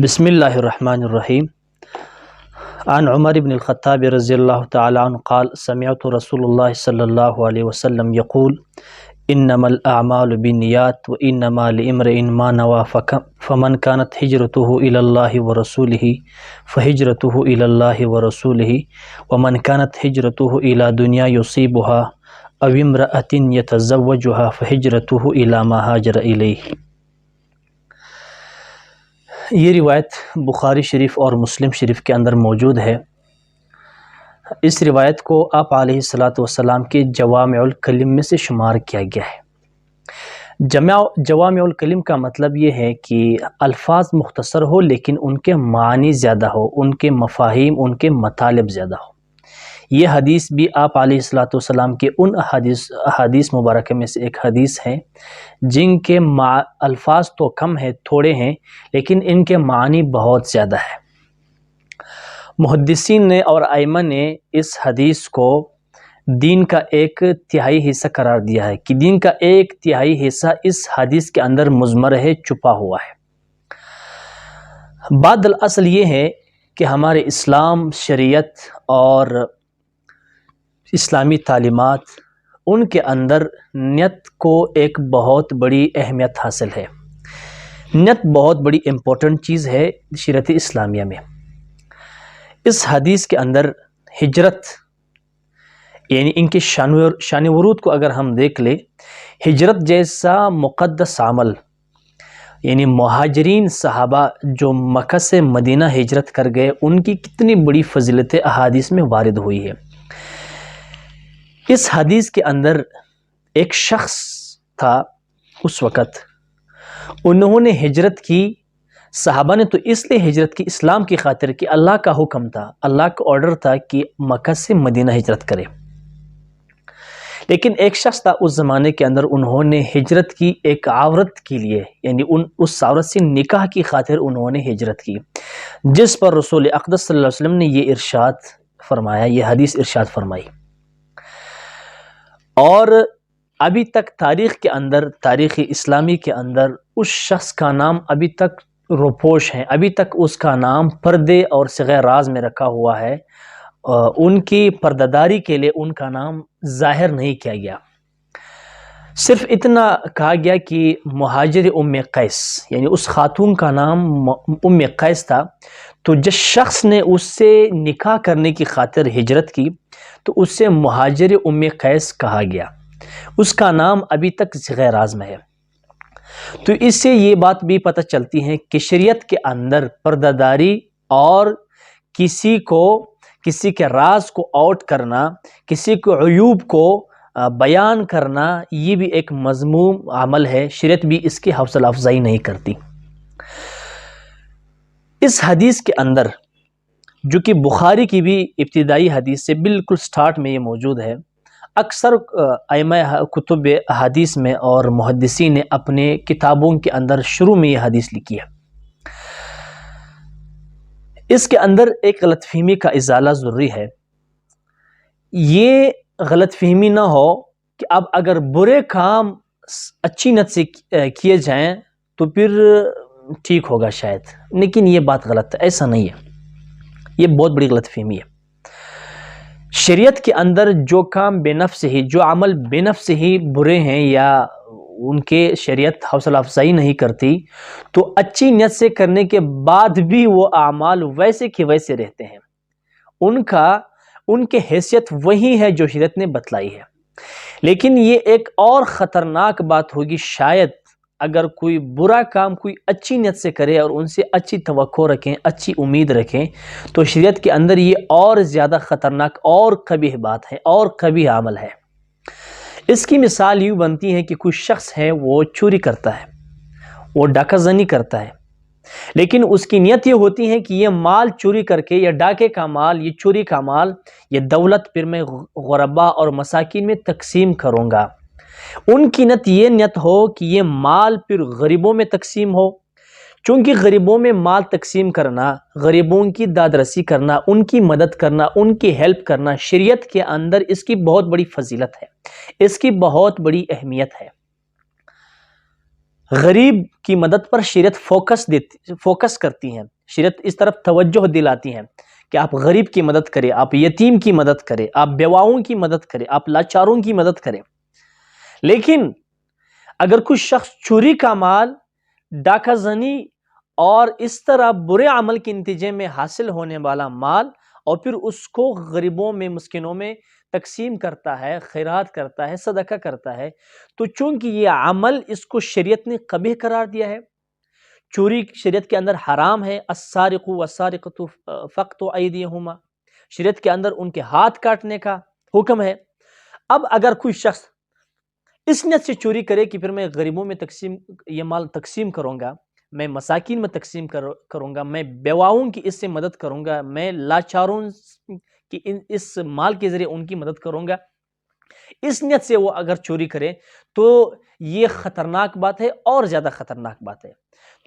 بسم اللہ الرحمن الرحیم عن عمر بن الخطاب رضی اللہ تعالی عنہ قال سمعت رسول اللہ صلی اللہ علیہ وسلم یقول انما الاعمال بالنیات وانما لامرئ ما نوى فمن كانت هجرته الى الله ورسوله فهجرته الى الله ورسوله ومن كانت هجرته الى دنیا يصيبها او امرأة يتزوجها فهجرته الى ما هاجر الیہ۔ یہ روایت بخاری شریف اور مسلم شریف کے اندر موجود ہے۔ اس روایت کو آپ علیہ الصلاۃ والسلام کے جوامع الکلم میں سے شمار کیا گیا ہے۔ جوامع الکلم کا مطلب یہ ہے کہ الفاظ مختصر ہو لیکن ان کے معنی زیادہ ہو، ان کے مفاہیم، ان کے مطالب زیادہ ہو۔ یہ حدیث بھی آپ علیہ الصلاۃ والسلام کے ان احادیث مبارکہ میں سے ایک حدیث ہے جن کے الفاظ تو کم ہیں، تھوڑے ہیں، لیکن ان کے معنی بہت زیادہ ہے۔ محدثین نے اور ائمہ نے اس حدیث کو دین کا ایک تہائی حصہ قرار دیا ہے کہ دین کا ایک تہائی حصہ اس حدیث کے اندر مضمر ہے، چھپا ہوا ہے۔ بعد الاصل یہ ہے کہ ہمارے اسلام، شریعت اور اسلامی تعلیمات، ان کے اندر نیت کو ایک بہت بڑی اہمیت حاصل ہے۔ نیت بہت بڑی امپورٹنٹ چیز ہے شریعت اسلامیہ میں۔ اس حدیث کے اندر ہجرت یعنی ان کے شان ورود کو اگر ہم دیکھ لیں، ہجرت جیسا مقدس عمل، یعنی مہاجرین صحابہ جو مکہ سے مدینہ ہجرت کر گئے، ان کی کتنی بڑی فضیلتیں احادیث میں وارد ہوئی ہے۔ اس حدیث کے اندر ایک شخص تھا اس وقت، انہوں نے ہجرت کی، صحابہ نے تو اس لیے ہجرت کی اسلام کی خاطر کہ اللہ کا حکم تھا، اللہ کا آرڈر تھا کہ مکہ سے مدینہ ہجرت کرے۔ لیکن ایک شخص تھا اس زمانے کے اندر، انہوں نے ہجرت کی ایک عورت کے لیے، یعنی اس عورت سے نکاح کی خاطر انہوں نے ہجرت کی، جس پر رسول اقدس صلی اللہ علیہ وسلم نے یہ ارشاد فرمایا، یہ حدیث ارشاد فرمائی۔ اور ابھی تک تاریخ کے اندر، تاریخ اسلامی کے اندر اس شخص کا نام ابھی تک روپوش ہے، ابھی تک اس کا نام پردے اور صیغہ راز میں رکھا ہوا ہے۔ ان کی پرداداری کے لیے ان کا نام ظاہر نہیں کیا گیا، صرف اتنا کہا گیا کہ مہاجر ام قیس، یعنی اس خاتون کا نام ام قیس تھا۔ تو جس شخص نے اس سے نکاح کرنے کی خاطر ہجرت کی تو اس سے مہاجر ام قیس کہا گیا، اس کا نام ابھی تک صیغہ راز میں ہے۔ تو اس سے یہ بات بھی پتہ چلتی ہے کہ شریعت کے اندر پردہ اور کسی کے راز کو آؤٹ کرنا، کسی کے عیوب کو بیان کرنا، یہ بھی ایک مذموم عمل ہے، شریعت بھی اس کی حوصلہ افزائی نہیں کرتی۔ اس حدیث کے اندر جو کہ بخاری کی بھی ابتدائی حدیث سے بالکل سٹارٹ میں یہ موجود ہے، اکثر ائمہ کتب حدیث میں اور محدثین نے اپنے کتابوں کے اندر شروع میں یہ حدیث لکھی ہے۔ اس کے اندر ایک غلط فہمی کا ازالہ ضروری ہے۔ یہ غلط فہمی نہ ہو کہ اب اگر برے کام اچھی نیت سے کیے جائیں تو پھر ٹھیک ہوگا شاید، لیکن یہ بات غلط ہے، ایسا نہیں ہے، یہ بہت بڑی غلط فہمی ہے۔ شریعت کے اندر جو کام بے نفس ہی، جو عمل بے نفس ہی برے ہیں یا ان کے شریعت حوصلہ افزائی نہیں کرتی، تو اچھی نیت سے کرنے کے بعد بھی وہ اعمال ویسے کے ویسے رہتے ہیں، ان کے حیثیت وہی ہے جو شریعت نے بتلائی ہے۔ لیکن یہ ایک اور خطرناک بات ہوگی، شاید اگر کوئی برا کام کوئی اچھی نیت سے کرے اور ان سے اچھی توقع رکھیں، اچھی امید رکھیں، تو شریعت کے اندر یہ اور زیادہ خطرناک اور قبیح بات ہے اور قبیح عمل ہے۔ اس کی مثال یوں بنتی ہے کہ کوئی شخص ہے، وہ چوری کرتا ہے، وہ ڈاکہ زنی کرتا ہے، لیکن اس کی نیت یہ ہوتی ہے کہ یہ مال چوری کر کے، یہ ڈاکے کا مال، یہ چوری کا مال، یہ دولت پھر میں غربا اور مساکین میں تقسیم کروں گا۔ ان کی نیت یہ نیت ہو کہ یہ مال پھر غریبوں میں تقسیم ہو، چونکہ غریبوں میں مال تقسیم کرنا، غریبوں کی داد رسی کرنا، ان کی مدد کرنا، ان کی ہیلپ کرنا، شریعت کے اندر اس کی بہت بڑی فضیلت ہے، اس کی بہت بڑی اہمیت ہے۔ غریب کی مدد پر شریعت فوکس کرتی ہیں، شریعت اس طرف توجہ دلاتی ہیں کہ آپ غریب کی مدد کریں، آپ یتیم کی مدد کریں، آپ بیواؤں کی مدد کریں، آپ لاچاروں کی مدد کریں۔ لیکن اگر کوئی شخص چوری کا مال، ڈاکہ زنی اور اس طرح برے عمل کے نتیجے میں حاصل ہونے والا مال اور پھر اس کو غریبوں میں، مسکینوں میں تقسیم کرتا ہے، خیرات کرتا ہے، صدقہ کرتا ہے، تو چونکہ یہ عمل اس کو شریعت نے قبیح قرار دیا ہے، چوری شریعت کے اندر حرام ہے، السارق والسارقۃ فاقطعوا ایدیہما، شریعت کے اندر ان کے ہاتھ کاٹنے کا حکم ہے۔ اب اگر کوئی شخص اس نیت سے چوری کرے کہ پھر میں غریبوں میں یہ مال تقسیم کروں گا، میں مساکین میں تقسیم کروں گا، میں بیواؤں کی اس سے مدد کروں گا، میں لاچاروں کی اس مال کے ذریعے ان کی مدد کروں گا، اس نیت سے وہ اگر چوری کرے تو یہ خطرناک بات ہے، اور زیادہ خطرناک بات ہے۔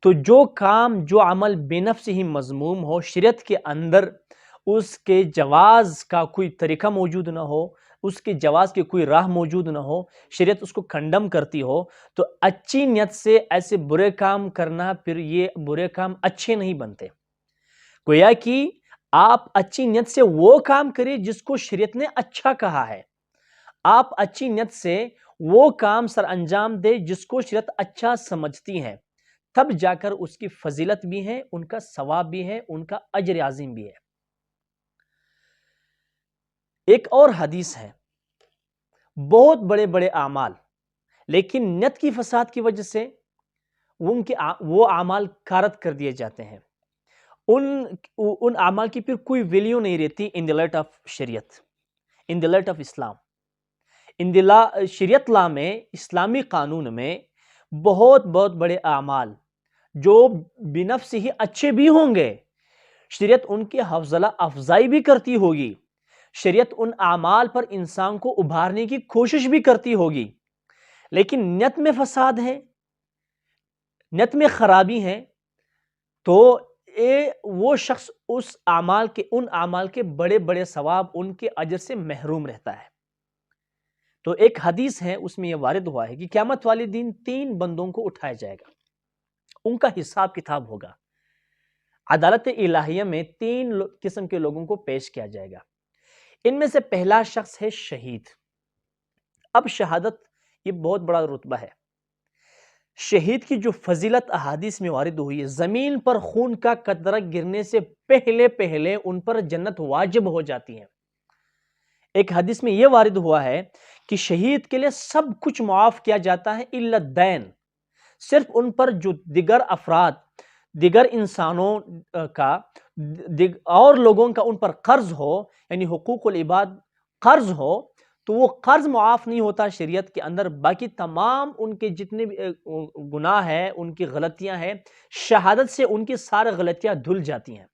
تو جو کام، جو عمل بے نفس ہی مذموم ہو، شریعت کے اندر اس کے جواز کا کوئی طریقہ موجود نہ ہو، اس کے جواز کی کوئی راہ موجود نہ ہو، شریعت اس کو کنڈم کرتی ہو، تو اچھی نیت سے ایسے برے کام کرنا، پھر یہ برے کام اچھے نہیں بنتے۔ گویا کہ آپ اچھی نیت سے وہ کام کریں جس کو شریعت نے اچھا کہا ہے، آپ اچھی نیت سے وہ کام سر انجام دے جس کو شریعت اچھا سمجھتی ہے، تب جا کر اس کی فضیلت بھی ہے، ان کا ثواب بھی ہے، ان کا اجر عظیم بھی ہے۔ ایک اور حدیث ہے، بہت بڑے بڑے اعمال، لیکن نیت کی فساد کی وجہ سے وہ اعمال کارت کر دیے جاتے ہیں، ان اعمال کی پھر کوئی ویلیو نہیں رہتی ان دی لائٹ آف شریعت، ان دی لائٹ آف اسلام، شریعت لا میں، اسلامی قانون میں بہت بہت بڑے اعمال جو بنفس ہی اچھے بھی ہوں گے، شریعت ان کی حوصلہ افزائی بھی کرتی ہوگی، شریعت ان اعمال پر انسان کو ابھارنے کی کوشش بھی کرتی ہوگی، لیکن نیت میں فساد ہے، نیت میں خرابی ہے، تو وہ شخص ان اعمال کے بڑے بڑے ثواب، ان کے اجر سے محروم رہتا ہے۔ تو ایک حدیث ہے، اس میں یہ وارد ہوا ہے کہ قیامت والے دن 3 بندوں کو اٹھایا جائے گا، ان کا حساب کتاب ہوگا، عدالت الہیہ میں 3 قسم کے لوگوں کو پیش کیا جائے گا۔ ان میں سے پہلا شخص ہے شہید۔ اب شہادت یہ بہت بڑا رتبہ ہے، شہید کی جو فضیلت احادیث میں وارد ہوئی ہے، زمین پر خون کا قطرہ گرنے سے پہلے ان پر جنت واجب ہو جاتی ہے۔ ایک حدیث میں یہ وارد ہوا ہے کہ شہید کے لیے سب کچھ معاف کیا جاتا ہے الا الدین، صرف ان پر جو دیگر افراد، دیگر انسانوں کا اور لوگوں کا ان پر قرض ہو، یعنی حقوق العباد قرض ہو، تو وہ قرض معاف نہیں ہوتا شریعت کے اندر، باقی تمام ان کے جتنے بھی گناہ ہیں، ان کی غلطیاں ہیں، شہادت سے ان کی سارے غلطیاں دھل جاتی ہیں۔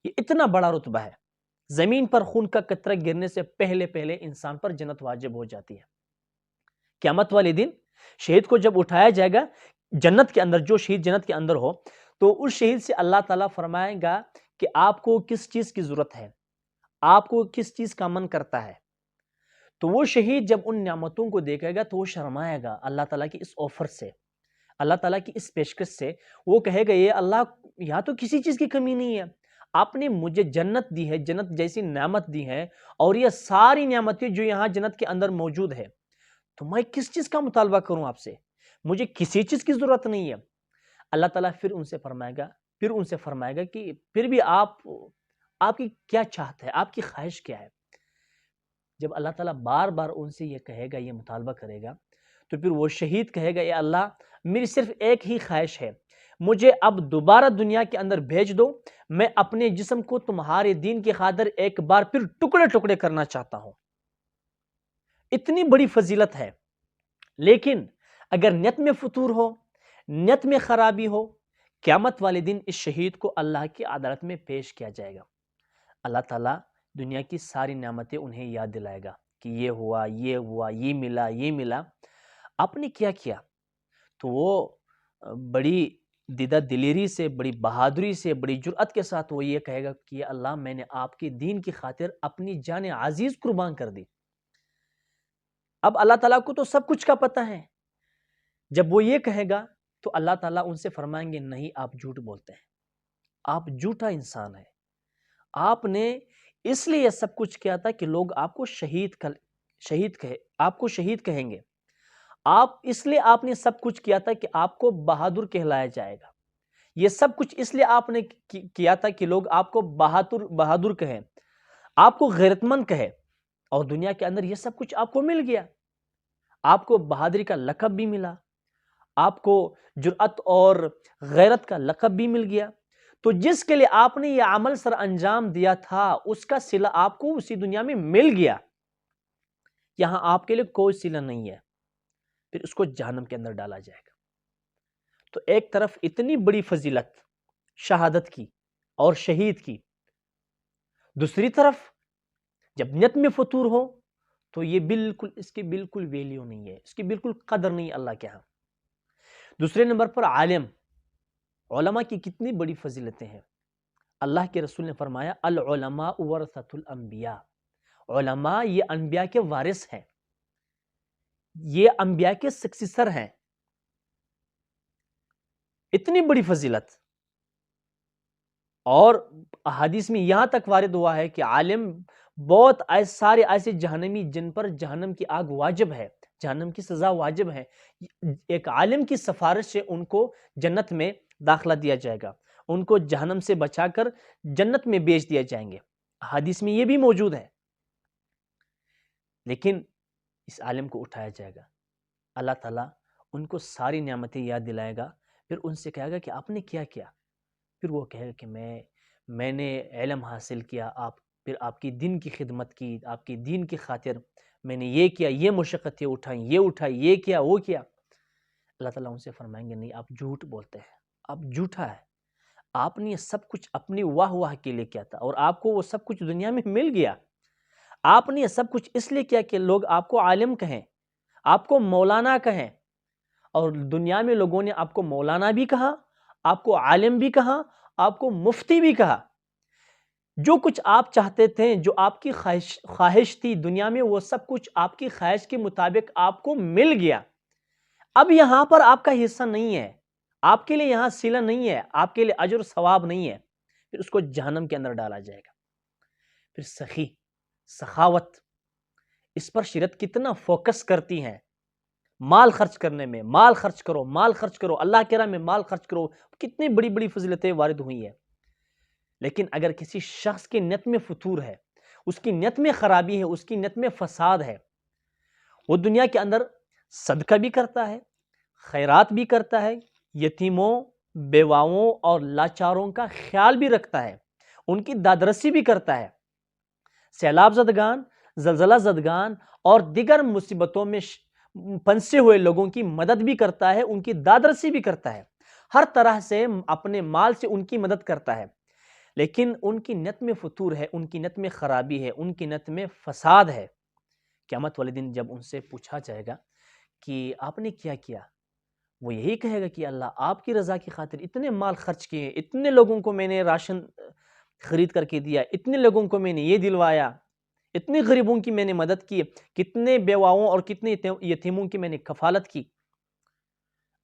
یہ اتنا بڑا رتبہ ہے، زمین پر خون کا قطرہ گرنے سے پہلے انسان پر جنت واجب ہو جاتی ہے۔ قیامت والے دن شہید کو جب اٹھایا جائے گا جنت کے اندر، جو شہید جنت کے اندر ہو، تو اس شہید سے اللہ تعالیٰ فرمائے گا کہ آپ کو کس چیز کی ضرورت ہے، آپ کو کس چیز کا من کرتا ہے۔ تو وہ شہید جب ان نعمتوں کو دیکھے گا تو وہ شرمائے گا اللہ تعالیٰ کی اس آفر سے، اللہ تعالیٰ کی اس پیشکش سے، وہ کہے گا یہ اللہ، یہاں تو کسی چیز کی کمی نہیں ہے، آپ نے مجھے جنت دی ہے، جنت جیسی نعمت دی ہے، اور یہ ساری نعمتیں جو یہاں جنت کے اندر موجود ہے، تو میں کس چیز کا مطالبہ کروں آپ سے، مجھے کسی چیز کی ضرورت نہیں ہے۔ اللہ تعالیٰ پھر ان سے فرمائے گا کہ پھر بھی آپ کی کیا چاہت ہے، آپ کی خواہش کیا ہے۔ جب اللہ تعالیٰ بار بار ان سے یہ کہے گا، یہ مطالبہ کرے گا، تو پھر وہ شہید کہے گا، اے اللہ، میری صرف ایک ہی خواہش ہے، مجھے اب دوبارہ دنیا کے اندر بھیج دو، میں اپنے جسم کو تمہارے دین کی خاطر ایک بار پھر ٹکڑے ٹکڑے کرنا چاہتا ہوں۔ اتنی بڑی فضیلت ہے، لیکن اگر نیت میں فتور ہو، نیت میں خرابی ہو، قیامت والے دن اس شہید کو اللہ کی عدالت میں پیش کیا جائے گا، اللہ تعالیٰ دنیا کی ساری نعمتیں انہیں یاد دلائے گا کہ یہ ہوا، یہ ہوا، یہ ملا، یہ ملا، آپ نے کیا کیا؟ تو وہ بڑی دیدہ دلیری سے، بڑی بہادری سے، بڑی جرأت کے ساتھ وہ یہ کہے گا کہ اللہ، میں نے آپ کے دین کی خاطر اپنی جان عزیز قربان کر دی۔ اب اللہ تعالیٰ کو تو سب کچھ کا پتہ ہے، جب وہ یہ کہے گا تو اللہ تعالیٰ ان سے فرمائیں گے نہیں آپ جھوٹ بولتے ہیں، آپ جھوٹا انسان ہے، آپ نے اس لیے سب کچھ کیا تھا کہ لوگ آپ کو شہید کہیں گے، آپ اس لیے آپ نے سب کچھ کیا تھا کہ آپ کو بہادر کہلایا جائے گا، یہ سب کچھ اس لیے آپ نے کیا تھا کہ لوگ آپ کو بہادر کہیں، آپ کو غیرت مند کہے، اور دنیا کے اندر یہ سب کچھ آپ کو مل گیا، آپ کو بہادری کا لقب بھی ملا، آپ کو جرأت اور غیرت کا لقب بھی مل گیا، تو جس کے لیے آپ نے یہ عمل سر انجام دیا تھا اس کا صلہ آپ کو اسی دنیا میں مل گیا، یہاں آپ کے لیے کوئی صلہ نہیں ہے، پھر اس کو جہنم کے اندر ڈالا جائے گا۔ تو ایک طرف اتنی بڑی فضیلت شہادت کی اور شہید کی، دوسری طرف جب نیت میں فطور ہو تو یہ بالکل اس کی بالکل ویلیو نہیں ہے، اس کی بالکل قدر نہیں اللہ کے ہاں۔ دوسرے نمبر پر عالم، علماء کی کتنی بڑی فضیلتیں ہیں، اللہ کے رسول نے فرمایا العلماء ورثۃ الانبیاء، علماء یہ انبیاء کے وارث ہیں، یہ انبیاء کے سکسیسر ہیں، اتنی بڑی فضیلت۔ اور احادیث میں یہاں تک وارد ہوا ہے کہ عالم بہت سارے ایسے جہنمی جن پر جہنم کی آگ واجب ہے، جہنم کی سزا واجب ہے، ایک عالم کی سفارش سے ان کو جنت میں داخلہ دیا جائے گا، ان کو جہنم سے بچا کر جنت میں بیچ دیا جائیں گے، حدیث میں یہ بھی موجود ہے۔ لیکن اس عالم کو اٹھایا جائے گا، اللہ تعالیٰ ان کو ساری نعمتیں یاد دلائے گا، پھر ان سے کہے گا کہ آپ نے کیا کیا، پھر وہ کہے گا کہ میں نے علم حاصل کیا، پھر آپ کی دین کی خدمت کی، آپ کی دین کی خاطر میں نے یہ کیا، یہ مشقتیں اٹھائیں، یہ اٹھائی، یہ کیا، وہ کیا۔ اللہ تعالیٰ ان سے فرمائیں گے نہیں آپ جھوٹ بولتے ہیں، آپ جھوٹا ہے، آپ نے یہ سب کچھ اپنی واہ کے لیے کیا تھا، اور آپ کو وہ سب کچھ دنیا میں مل گیا، آپ نے یہ سب کچھ اس لیے کیا کہ لوگ آپ کو عالم کہیں، آپ کو مولانا کہیں، اور دنیا میں لوگوں نے آپ کو مولانا بھی کہا، آپ کو عالم بھی کہا، آپ کو مفتی بھی کہا، جو کچھ آپ چاہتے تھے، جو آپ کی خواہش تھی دنیا میں، وہ سب کچھ آپ کی خواہش کے مطابق آپ کو مل گیا، اب یہاں پر آپ کا حصہ نہیں ہے، آپ کے لیے یہاں صلہ نہیں ہے، آپ کے لیے اجر و ثواب نہیں ہے، پھر اس کو جہنم کے اندر ڈالا جائے گا۔ پھر سخاوت، اس پر شریعت کتنا فوکس کرتی ہے، مال خرچ کرنے میں، مال خرچ کرو، مال خرچ کرو، اللہ کے راہ میں مال خرچ کرو، کتنی بڑی بڑی فضیلتیں وارد ہوئی ہیں۔ لیکن اگر کسی شخص کی نیت میں فتور ہے، اس کی نیت میں خرابی ہے، اس کی نیت میں فساد ہے، وہ دنیا کے اندر صدقہ بھی کرتا ہے، خیرات بھی کرتا ہے، یتیموں، بیواؤں اور لاچاروں کا خیال بھی رکھتا ہے، ان کی دادرسی بھی کرتا ہے، سیلاب زدگان، زلزلہ زدگان اور دیگر مصیبتوں میں پھنسے ہوئے لوگوں کی مدد بھی کرتا ہے، ان کی دادرسی بھی کرتا ہے، ہر طرح سے اپنے مال سے ان کی مدد کرتا ہے، لیکن ان کی نیت میں فتور ہے، ان کی نیت میں خرابی ہے، ان کی نیت میں فساد ہے۔ قیامت والے دن جب ان سے پوچھا جائے گا کہ آپ نے کیا کیا، وہ یہی کہے گا کہ اللہ آپ کی رضا کی خاطر اتنے مال خرچ کیے، اتنے لوگوں کو میں نے راشن خرید کر کے دیا، اتنے لوگوں کو میں نے یہ دلوایا، اتنے غریبوں کی میں نے مدد کی، کتنے بیواؤں اور کتنے یتیموں کی میں نے کفالت کی۔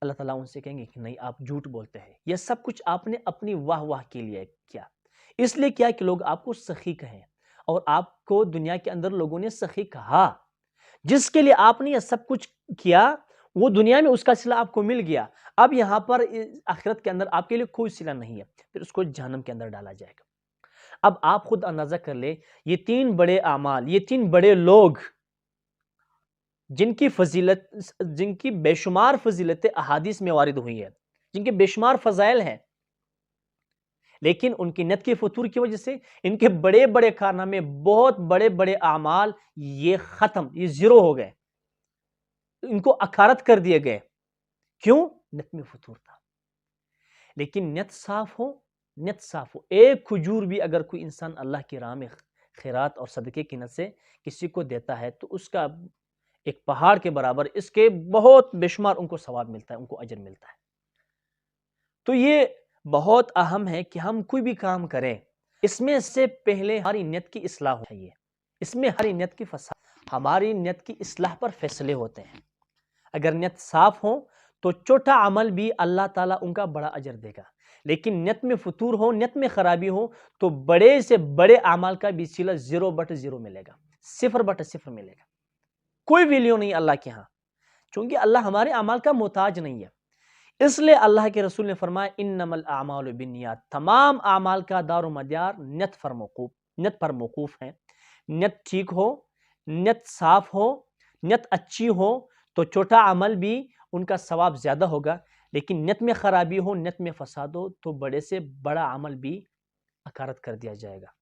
اللہ تعالیٰ ان سے کہیں گے کہ نہیں آپ جھوٹ بولتے ہیں، یہ سب کچھ آپ نے اپنی واہ کے لیے کیا، اس لیے کیا کہ لوگ آپ کو سخی کہیں، اور آپ کو دنیا کے اندر لوگوں نے سخی کہا، جس کے لیے آپ نے یہ سب کچھ کیا وہ دنیا میں اس کا صلہ آپ کو مل گیا، اب یہاں پر آخرت کے اندر آپ کے لیے کوئی صلہ نہیں ہے، پھر اس کو جہنم کے اندر ڈالا جائے گا۔ اب آپ خود اندازہ کر لیں، یہ تین بڑے اعمال، یہ تین بڑے لوگ جن کی بے شمار فضیلتیں احادیث میں وارد ہوئی ہے، جن کے بے شمار فضائل ہیں، لیکن ان کی نیت کے فتور کی وجہ سے ان کے بڑے بڑے کارنامے، بہت بڑے بڑے اعمال یہ ختم، یہ زیرو ہو گئے، ان کو اکھارت کر دیے گئے، کیوں؟ نیت میں فتور تھا۔ لیکن نیت صاف ہو، نیت صاف ہو، ایک کھجور بھی اگر کوئی انسان اللہ کی راہ میں خیرات اور صدقے کی نیت سے کسی کو دیتا ہے تو اس کا ایک پہاڑ کے برابر، اس کے بہت بے شمار ان کو ثواب ملتا ہے، ان کو اجر ملتا ہے۔ تو یہ بہت اہم ہے کہ ہم کوئی بھی کام کریں، اس میں سے پہلے ہماری نیت کی اصلاح ہو چاہیے، اس میں ہماری نیت کی فساد، ہماری نیت کی اصلاح پر فیصلے ہوتے ہیں۔ اگر نیت صاف ہو تو چھوٹا عمل بھی اللہ تعالیٰ ان کا بڑا اجر دے گا. لیکن نیت میں فطور ہو، نیت میں خرابی ہو تو بڑے سے بڑے اعمال کا بھی صلہ 0/0 ملے گا، 0/0 ملے گا. کوئی ویلیو نہیں اللہ کے ہاں، چونکہ اللہ ہمارے اعمال کا محتاج نہیں ہے. اس لیے اللہ کے رسول نے فرمایا انما الاعمال بالنیات، تمام اعمال کا دار و مدار نیت پر موقوف ہے. نیت ٹھیک ہو، نیت صاف ہو، نیت اچھی ہو تو چھوٹا عمل بھی ان کا ثواب زیادہ ہوگا. لیکن نیت میں خرابی ہو، نیت میں فساد ہو تو بڑے سے بڑا عمل بھی اکارت کر دیا جائے گا.